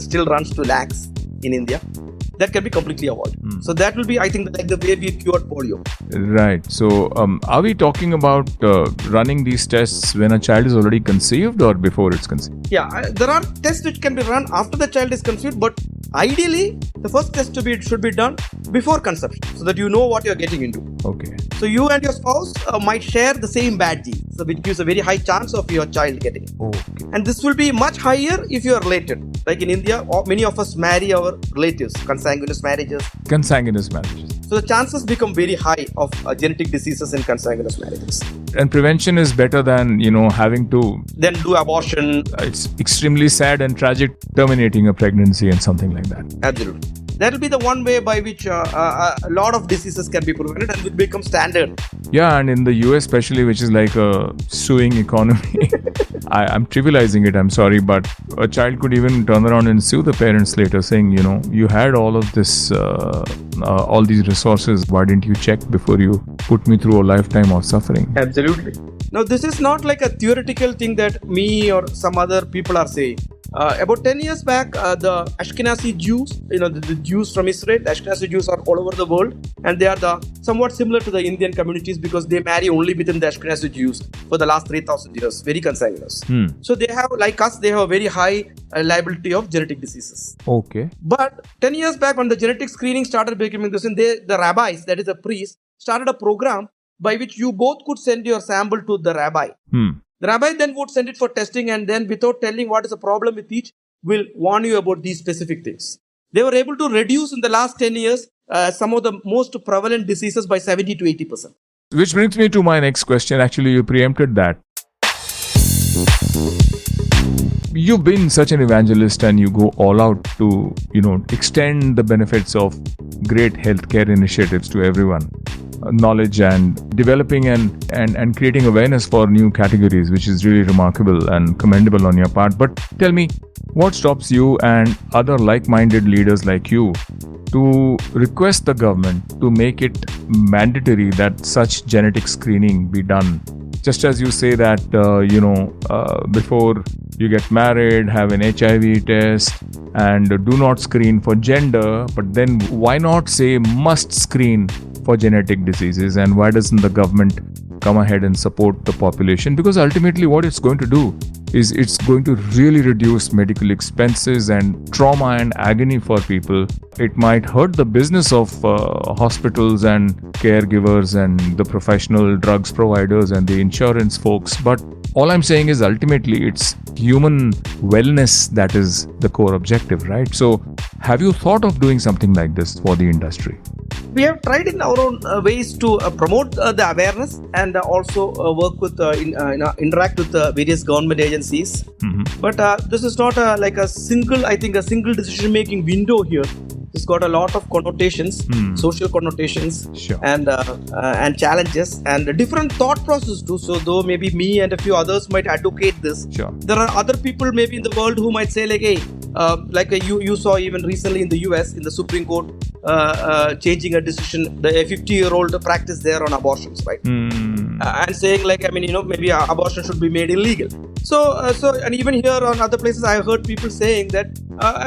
still runs to lakhs in India. That can be completely avoided. So that will be, I think, like the way we cured polio. Right. So are we talking about running these tests when a child is already conceived or before it's conceived? Yeah, there are tests which can be run after the child is conceived, but ideally, the first test should be done before conception, so that you know what you're getting into. Okay. So you and your spouse might share the same bad gene, so which gives a very high chance of your child getting it. Okay. And this will be much higher if you are related. Like in India, many of us marry our relatives, consanguineous marriages. So the chances become very high of genetic diseases in consanguineous marriages. And prevention is better than, having to then do abortion. It's extremely sad and tragic terminating a pregnancy and something like that. Absolutely. That will be the one way by which a lot of diseases can be prevented and will become standard. Yeah, and in the US especially, which is like a suing economy, I'm trivializing it, I'm sorry, but a child could even turn around and sue the parents later saying, you had all of this, all these resources, why didn't you check before you put me through a lifetime of suffering? Absolutely. Now, this is not like a theoretical thing that me or some other people are saying. About 10 years back, the Ashkenazi Jews, the Jews from Israel, the Ashkenazi Jews are all over the world, and they are somewhat similar to the Indian communities because they marry only within the Ashkenazi Jews for the last 3,000 years, very consanguineous. So they have, like us, they have a very high liability of genetic diseases. Okay. But 10 years back, when the genetic screening started becoming this, the rabbis, that is a priest, started a program by which you both could send your sample to the rabbi. The rabbi then would send it for testing, and then without telling what is the problem with each, will warn you about these specific things. They were able to reduce in the last 10 years some of the most prevalent diseases by 70 to 80%. Which brings me to my next question. Actually, you preempted that. You've been such an evangelist and you go all out to, extend the benefits of great healthcare initiatives to everyone. Knowledge and developing and creating awareness for new categories, which is really remarkable and commendable on your part. But tell me, what stops you and other like-minded leaders like you to request the government to make it mandatory that such genetic screening be done? Just as you say that, before you get married, have an HIV test and do not screen for gender, but then why not say must screen for genetic diseases? And why doesn't the government come ahead and support the population? Because ultimately what it's going to do is it's going to really reduce medical expenses and trauma and agony for people. It might hurt the business of hospitals and caregivers and the professional drugs providers and the insurance folks. But all I'm saying is ultimately it's human wellness that is the core objective, right? So have you thought of doing something like this for the industry? We have tried in our own ways to promote the awareness and also work with, interact with various government agencies. Mm-hmm. But this is not like a single decision-making window here. It's got a lot of connotations, social connotations, sure, and challenges and different thought process too. So though maybe me and a few others might advocate this, sure, there are other people maybe in the world who might say like, hey, you saw even recently in the US in the Supreme Court changing a decision, the 50-year-old practice there on abortions, right? And saying like, maybe abortion should be made illegal. So and even here on other places, I heard people saying that,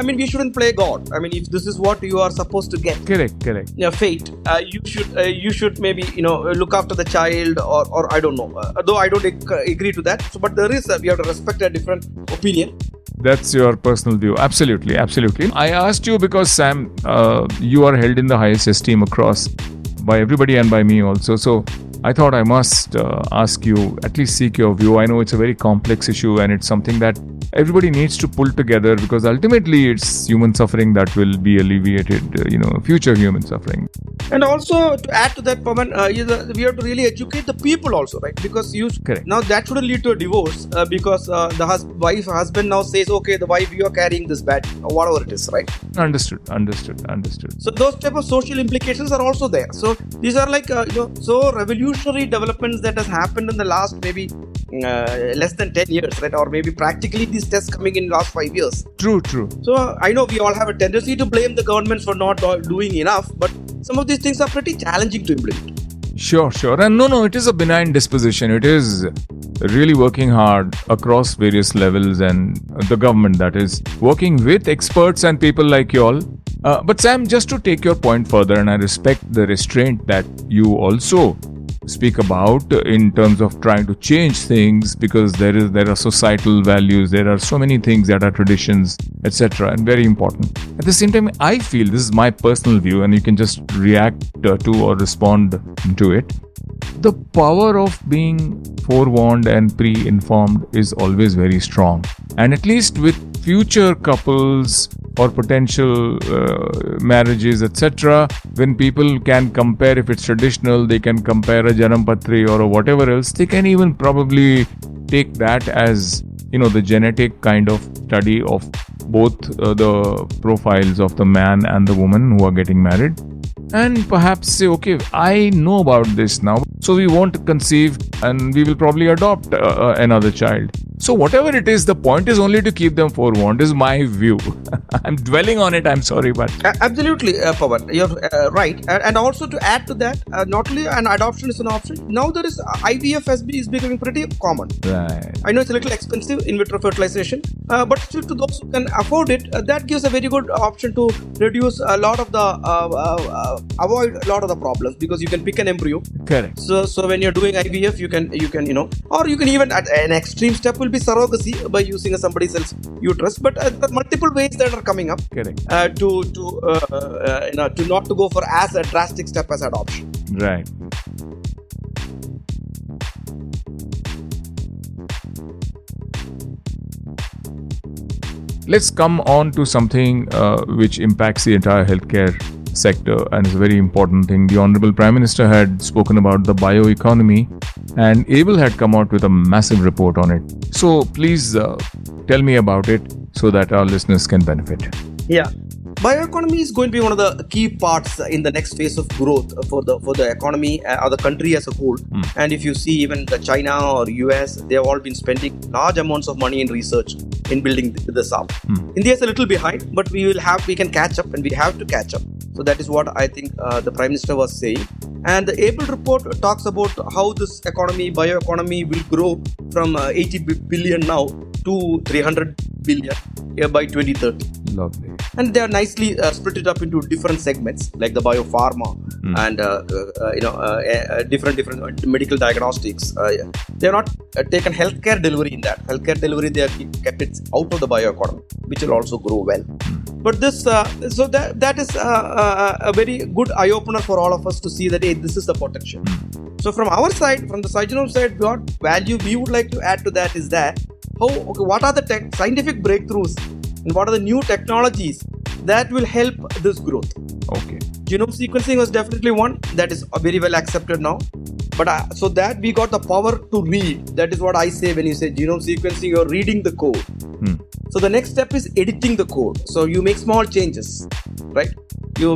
we shouldn't play God. If this is what you are supposed to get, correct. Fate. You should maybe look after the child, or I don't know. Though I don't agree to that. So, but there is we have to respect a different opinion. That's your personal view. Absolutely. I asked you because Sam, you are held in the highest esteem across by everybody and by me also. So I thought I must ask you, at least seek your view. I know it's a very complex issue and it's something that everybody needs to pull together because ultimately it's human suffering that will be alleviated, future human suffering. And also to add to that, Pavan, we have to really educate the people also, right? Because now that shouldn't lead to a divorce because the husband now says, okay, the wife, you are carrying this bad, or whatever it is, right? Understood. So those type of social implications are also there. So these are like, so revolutionary developments that has happened in the last maybe less than 10 years, right? Or maybe practically these tests coming in last 5 years. True. So I know we all have a tendency to blame the governments for not doing enough, but some of these things are pretty challenging to implement. Sure. And no, it is a benign disposition. It is really working hard across various levels, and the government that is working with experts and people like you all. But Sam, just to take your point further, and I respect the restraint that you also speak about in terms of trying to change things, because there are societal values, there are so many things that are traditions, etc., and very important. At the same time, I feel, this is my personal view and you can just react to or respond to it, the power of being forewarned and pre-informed is always very strong. And at least with future couples or potential marriages, etc., when people can compare, if it's traditional, they can compare a Janam Patri or whatever else, they can even probably take that as, the genetic kind of study of both the profiles of the man and the woman who are getting married, and perhaps say, okay, I know about this now, so we won't conceive and we will probably adopt another child. So whatever it is, the point is only to keep them forewarned, is my view. I'm dwelling on it, I'm sorry, but... Absolutely, Pavan, you're right. And also to add to that, not only an adoption is an option, now there is IVF is becoming pretty common. Right. I know it's a little expensive, in vitro fertilization, but still to those who can afford it, that gives a very good option to reduce a lot of the, avoid a lot of the problems, because you can pick an embryo. Correct. So when you're doing IVF, you can or you can even, at an extreme step will be surrogacy by using somebody else's uterus. But there are multiple ways that are coming up. Correct. To not to go for as a drastic step as adoption. Right. Let's come on to something which impacts the entire healthcare sector, and it's a very important thing. The Honorable Prime Minister had spoken about the bioeconomy, and ABLE had come out with a massive report on it. So please tell me about it so that our listeners can benefit. Yeah. Bioeconomy is going to be one of the key parts in the next phase of growth for the economy or the country as a whole. And if you see even the China or US, they have all been spending large amounts of money in research in building this up. India is a little behind, but we can catch up, and we have to catch up. So that is what I think the Prime Minister was saying. And the ABLE report talks about how this bioeconomy will grow from 80 billion now to 300 billion by 2030. Lovely. And they are nicely split it up into different segments, like the biopharma and different medical diagnostics. They are not taken healthcare delivery in that. Healthcare delivery, they have kept it out of the bioeconomy, which will also grow well. But this, so that is a very good eye opener for all of us to see that this is the potential. So from our side, from the SciGenom side, what value we would like to add to that is that what are the scientific breakthroughs and what are the new technologies that will help this growth. Okay. Genome sequencing was definitely one that is very well accepted now. But so that we got the power to read. That is what I say when you say genome sequencing, you're reading the code. So the next step is editing the code. So you make small changes, right? You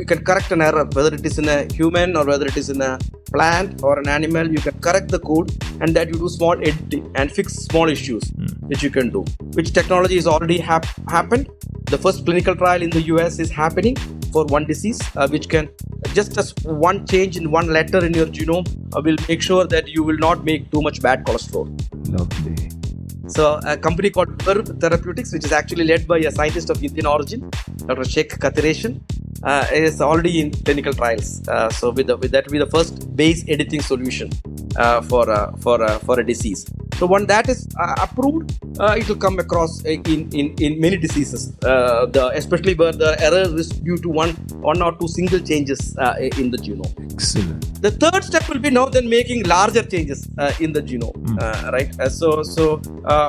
can correct an error, whether it is in a human or whether it is in a plant or an animal. You can correct the code, and that you do small editing and fix small issues which you can do. Which technology is already happened. The first clinical trial in the US is happening for one disease, which can just as one change in one letter in your genome will make sure that you will not make too much bad cholesterol. Lovely. So a company called Verb Therapeutics, which is actually led by a scientist of Indian origin, Dr. Sheikh Kathiresan, is already in clinical trials. So with that will be the first base editing solution for a disease. So when that is approved, it will come across in many diseases, especially where the error is due to one or two single changes in the genome. Excellent. The third step will be now then making larger changes in the genome, right? So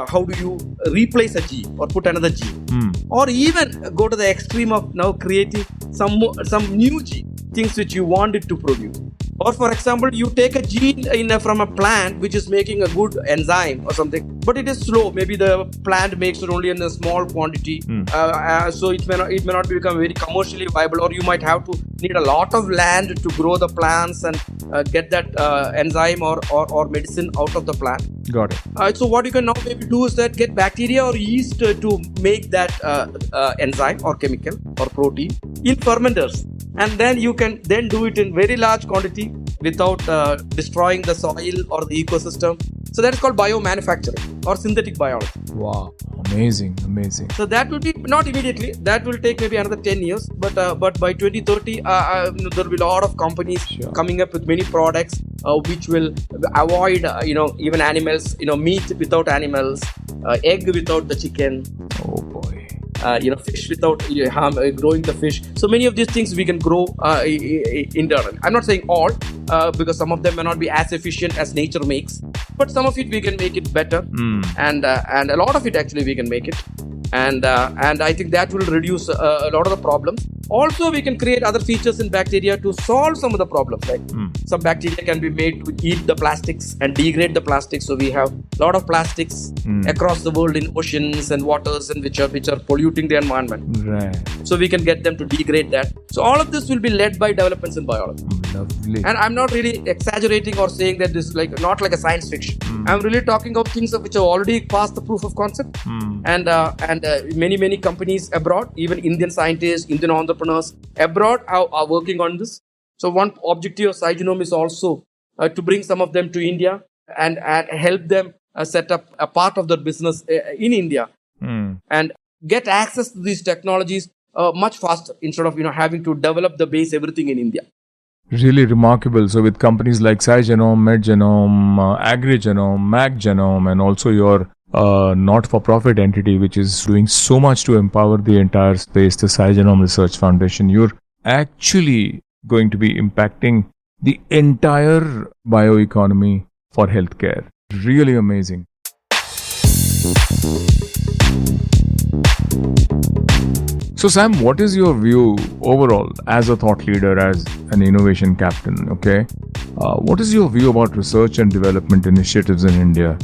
how do you replace a gene or put another gene, or even go to the extreme of now creating some new gene, things which you want it to produce. Or for example, you take a gene from a plant which is making a good enzyme or something, but it is slow. Maybe the plant makes it only in a small quantity, so it may not become very commercially viable. Or you might have to need a lot of land to grow the plants and get that enzyme or medicine out of the plant. Got it. So what you can now maybe do is that get bacteria or yeast to make that enzyme or chemical or protein in fermenters. And then you can then do it in very large quantity without destroying the soil or the ecosystem. So that is called biomanufacturing or synthetic biology. Wow, amazing. So that will be not immediately. That will take maybe another 10 years. But by 2030, there will be a lot of companies coming up with many products which will avoid, even animals, meat without animals, egg without the chicken. Oh boy. Fish without growing the fish. So many of these things we can grow internally. I'm not saying all, because some of them may not be as efficient as nature makes, but some of it we can make it better, and a lot of it actually we can make it, and I think that will reduce a lot of the problems. Also, we can create other features in bacteria to solve some of the problems. Like some bacteria can be made to eat the plastics and degrade the plastics. So we have a lot of plastics across the world in oceans and waters, and which are polluting the environment. Right. So we can get them to degrade that. So all of this will be led by developments in biology. Lovely. And I'm not really exaggerating or saying that this is not like a science fiction. I'm really talking about things which have already passed the proof of concept. And many companies abroad, even Indian scientists, Indian entrepreneurs abroad are working on this. So one objective of SciGenom is also to bring some of them to India and help them set up a part of their business in India and get access to these technologies much faster instead of having to develop the base everything in India. Really remarkable. So with companies like SciGenom, MedGenome, AgriGenome, MagGenome, and also your not-for-profit entity which is doing so much to empower the entire space, the SciGenom Research Foundation, you're actually going to be impacting the entire bioeconomy for healthcare. Really amazing. So Sam, what is your view overall as a thought leader, as an innovation captain? Okay, what is your view about research and development initiatives in India?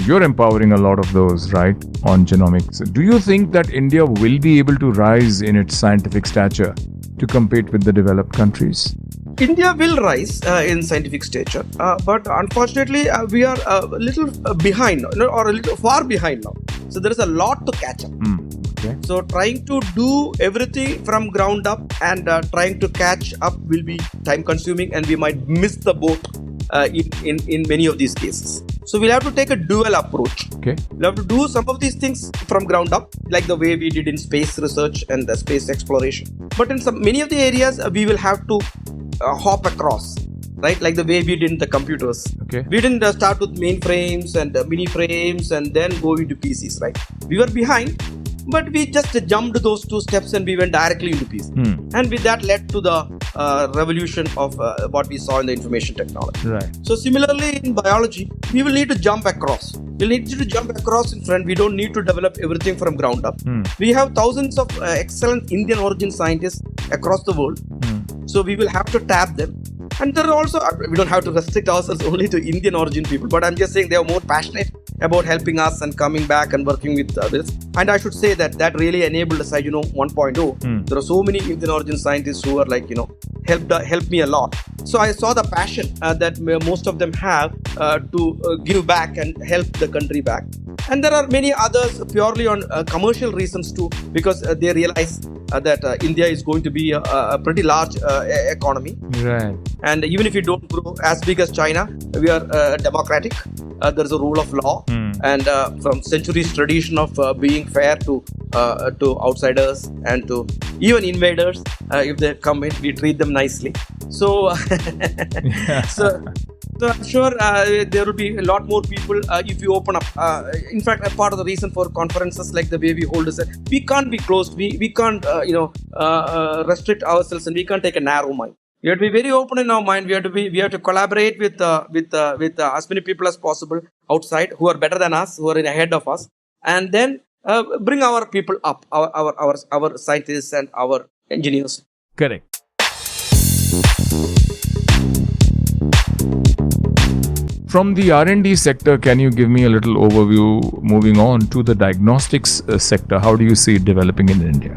You're empowering a lot of those, right, on genomics. Do you think that India will be able to rise in its scientific stature to compete with the developed countries? India will rise in scientific stature, but unfortunately, we are a little behind, or a little far behind now. So there is a lot to catch up. Okay. So trying to do everything from ground up and trying to catch up will be time consuming, and we might miss the boat in many of these cases. So we'll have to take a dual approach. Okay. We'll have to do some of these things from ground up, like the way we did in space research and space exploration. But in many of the areas, we will have to hop across, right? Like the way we did in the computers. Okay. We didn't start with mainframes and mini frames and then go into PCs, right? We were behind, but we just jumped those 2 steps and we went directly into PC. And with that led to the revolution of what we saw in the information technology. Right. So similarly in biology, we will need to jump across. We'll need to jump across in front. We don't need to develop everything from ground up. We have thousands of excellent Indian origin scientists across the world. So we will have to tap them. And there are also, we don't have to restrict ourselves only to Indian origin people, but I'm just saying they are more passionate about helping us and coming back and working with others. And I should say that really enabled SciGenom 1.0. There are so many Indian origin scientists who are helped me a lot. So I saw the passion that most of them have to give back and help the country back. And there are many others purely on commercial reasons too, because they realize that India is going to be a pretty large economy. Right. And even if we don't grow as big as China, we are democratic. There is a rule of law, and from centuries tradition of being fair to outsiders and to even invaders. If they come in, we treat them nicely. So, so I'm sure there will be a lot more people if you open up. In fact, a part of the reason for conferences like the way we hold is that we can't be closed. We can't restrict ourselves, and we can't take a narrow mind. We have to be very open in our mind. We have to collaborate with as many people as possible outside who are better than us, who are ahead of us, and then bring our people up, our scientists and our engineers. Correct. From the R&D sector, can you give me a little overview moving on to the diagnostics sector? How do you see it developing in India?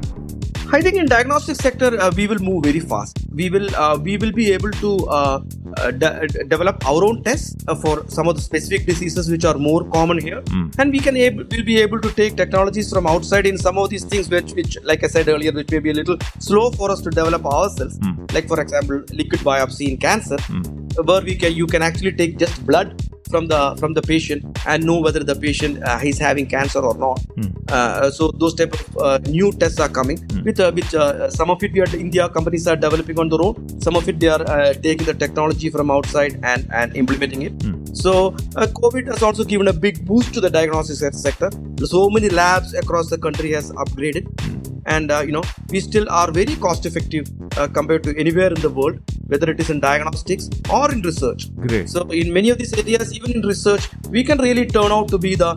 I think in diagnostic sector we will move very fast. We will be able to develop our own tests for some of the specific diseases which are more common here, and we'll be able to take technologies from outside in some of these things which like I said earlier, which may be a little slow for us to develop ourselves. Like for example, liquid biopsy in cancer, where you can actually take just blood from the patient and know whether the patient is having cancer or not. So those type of new tests are coming, which some of it India companies are developing on their own. Some of it they are taking the technology from outside and implementing it. So COVID has also given a big boost to the diagnostics sector. So many labs across the country has upgraded. And we still are very cost effective compared to anywhere in the world, whether it is in diagnostics or in research. Great. So in many of these areas, even in research, we can really turn out to be the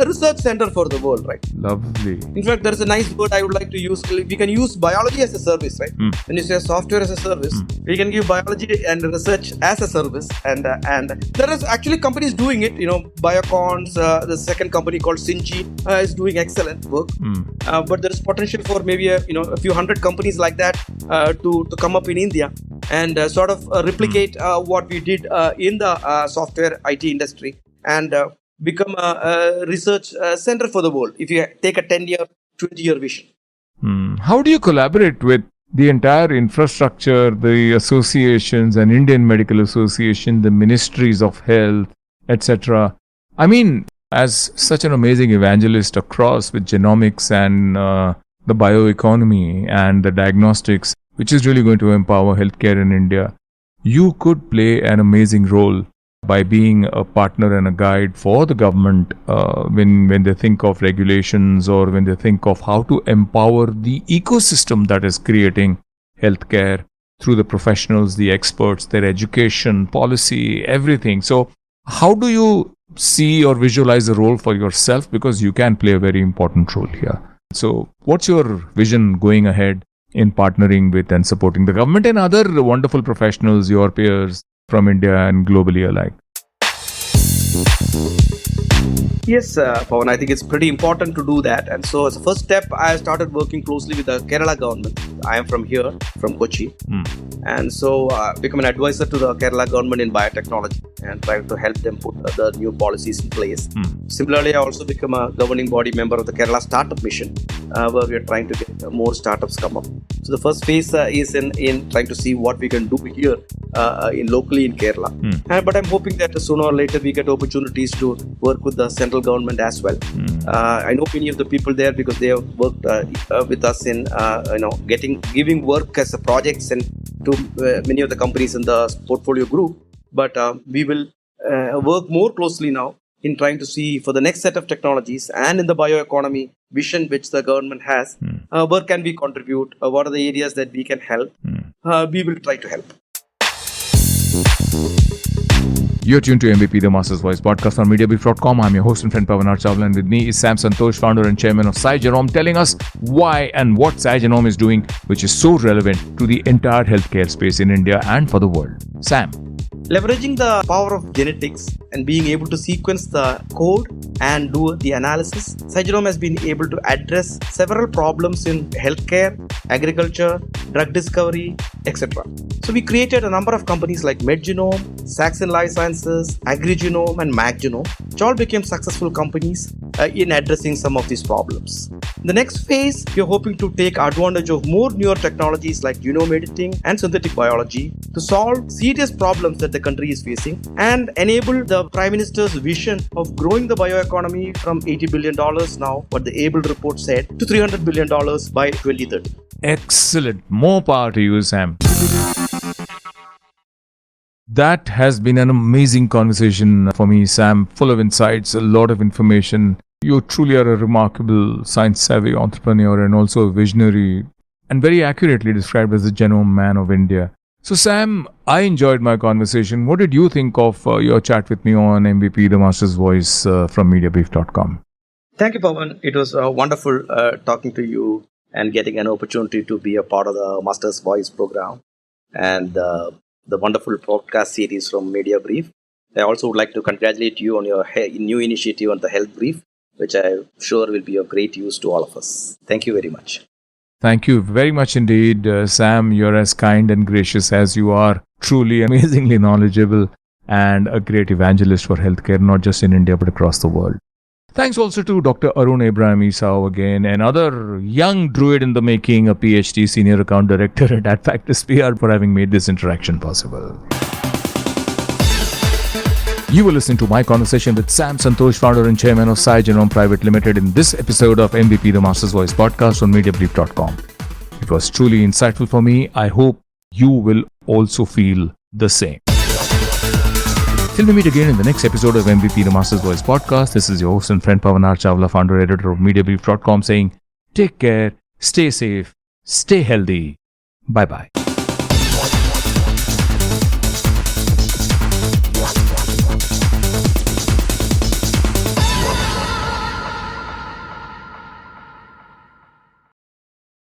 research center for the world, right? Lovely. In fact, there is a nice word I would like to use. We can use biology as a service, right? When you say software as a service, we can give biology and research as a service. And there is actually companies doing it. Biocons, the second company called Syngene is doing excellent work. But there is potential for maybe a few hundred companies like that to come up in India and sort of replicate what we did in the software IT industry and become a research center for the world if you take a 10-year, 20-year vision. How do you collaborate with the entire infrastructure, the associations, and Indian Medical Association, the ministries of health, etc.? I mean, as such an amazing evangelist across with genomics and the bioeconomy and the diagnostics, which is really going to empower healthcare in India, you could play an amazing role by being a partner and a guide for the government when they think of regulations or when they think of how to empower the ecosystem that is creating healthcare through the professionals, the experts, their education, policy, everything. So how do you see or visualize the role for yourself? Because you can play a very important role here. So, what's your vision going ahead in partnering with and supporting the government and other wonderful professionals, your peers from India and globally alike? Yes, Pavan, I think it's pretty important to do that. And so, as a first step, I started working closely with the Kerala government. I am from here, from Kochi. And so, become an advisor to the Kerala government in biotechnology and try to help them put the new policies in place. Similarly, I also become a governing body member of the Kerala Startup Mission, where we are trying to get more startups come up. So, the first phase is in trying to see what we can do here locally in Kerala. But I'm hoping that sooner or later we get opportunities to work with the central government as well. I know many of the people there because they have worked with us in giving work as a projects and to many of the companies in the portfolio group. But we will work more closely now in trying to see for the next set of technologies and in the bioeconomy vision which the government has, where can we contribute, what are the areas that we can help. We will try to help. You're tuned to MVP, the Master's Voice podcast on Mediabrief.com. I'm your host and friend Pavan Chawla, and with me is Sam Santhosh, founder and chairman of SciGenom, telling us why and what SciGenom is doing, which is so relevant to the entire healthcare space in India and for the world. Sam. Leveraging the power of genetics and being able to sequence the code and do the analysis, SciGenom has been able to address several problems in healthcare, agriculture, drug discovery, etc. So we created a number of companies like MedGenome, Saxon Life Sciences, AgriGenome and MacGenome, which all became successful companies in addressing some of these problems. In the next phase, we are hoping to take advantage of more newer technologies like genome editing and synthetic biology to solve serious problems that the country is facing and enable the Prime Minister's vision of growing the bioeconomy from $80 billion now, what the ABLE report said, to $300 billion by 2030. Excellent. More power to you, Sam. That has been an amazing conversation for me, Sam. Full of insights, a lot of information. You truly are a remarkable science-savvy entrepreneur and also a visionary, and very accurately described as the genome man of India. So, Sam, I enjoyed my conversation. What did you think of your chat with me on MVP, the Master's Voice from Mediabrief.com? Thank you, Pavan. It was wonderful talking to you and getting an opportunity to be a part of the Master's Voice program and the wonderful podcast series from Mediabrief. I also would like to congratulate you on your new initiative on the HealthBrief, which I'm sure will be of great use to all of us. Thank you very much. Thank you very much indeed, Sam. You're as kind and gracious as you are. Truly amazingly knowledgeable and a great evangelist for healthcare, not just in India but across the world. Thanks also to Dr. Arun Abraham Isao again, another young druid in the making, a PhD senior account director at AdFactors PR, for having made this interaction possible. You were listening to my conversation with Sam Santhosh, founder and chairman of SciGenom Private Limited, in this episode of MVP, the Master's Voice podcast on Mediabrief.com. It was truly insightful for me. I hope you will also feel the same. Till we meet again in the next episode of MVP, the Master's Voice podcast, this is your host and friend Pavan Chawla, founder and editor of Mediabrief.com, saying take care, stay safe, stay healthy. Bye-bye.